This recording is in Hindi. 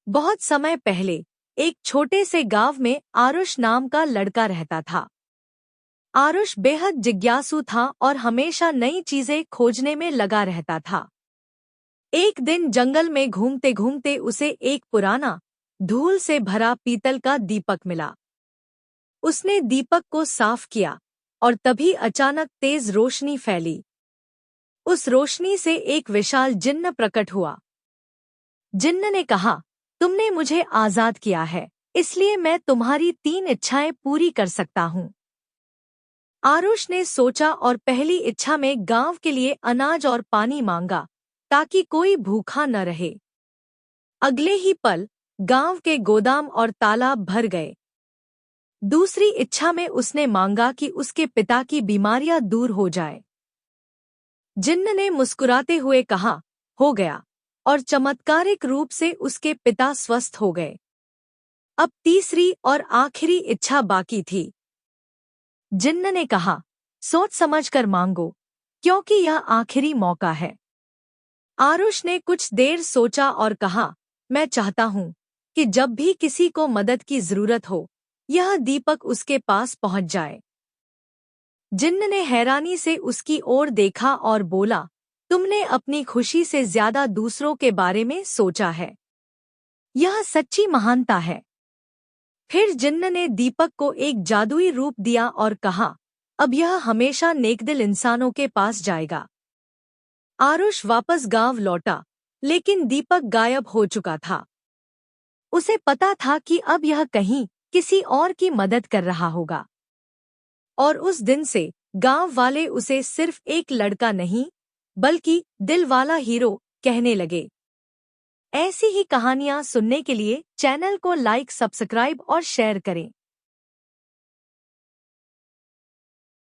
बहुत समय पहले एक छोटे से गांव में आरुष नाम का लड़का रहता था। आरुष बेहद जिज्ञासु था और हमेशा नई चीजें खोजने में लगा रहता था। एक दिन जंगल में घूमते घूमते उसे एक पुराना धूल से भरा पीतल का दीपक मिला। उसने दीपक को साफ किया और तभी अचानक तेज रोशनी फैली। उस रोशनी से एक विशाल जिन्न प्रकट हुआ। जिन्न ने कहा, तुमने मुझे आजाद किया है, इसलिए मैं तुम्हारी 3 इच्छाएं पूरी कर सकता हूँ। आरुष ने सोचा और पहली इच्छा में गांव के लिए अनाज और पानी मांगा ताकि कोई भूखा न रहे। अगले ही पल गांव के गोदाम और तालाब भर गए। दूसरी इच्छा में उसने मांगा कि उसके पिता की बीमारियां दूर हो जाए। जिन्न ने मुस्कुराते हुए कहा, हो गया, और चमत्कारिक रूप से उसके पिता स्वस्थ हो गए। अब तीसरी और आखिरी इच्छा बाकी थी। जिन्न ने कहा, सोच समझकर मांगो, क्योंकि यह आखिरी मौका है। आरुष ने कुछ देर सोचा और कहा, मैं चाहता हूँ कि जब भी किसी को मदद की जरूरत हो, यह दीपक उसके पास पहुंच जाए। जिन्न ने हैरानी से उसकी ओर देखा और बोला, तुमने अपनी खुशी से ज्यादा दूसरों के बारे में सोचा है। यह सच्ची महानता है। फिर जिन्न ने दीपक को एक जादुई रूप दिया और कहा, अब यह हमेशा नेकदिल इंसानों के पास जाएगा। आरुष वापस गांव लौटा, लेकिन दीपक गायब हो चुका था। उसे पता था कि अब यह कहीं किसी और की मदद कर रहा होगा। और उस दिन से गांव वाले उसे सिर्फ एक लड़का नहीं, बल्कि दिल वाला हीरो कहने लगे। ऐसी ही कहानियां सुनने के लिए चैनल को लाइक, सब्सक्राइब और शेयर करें।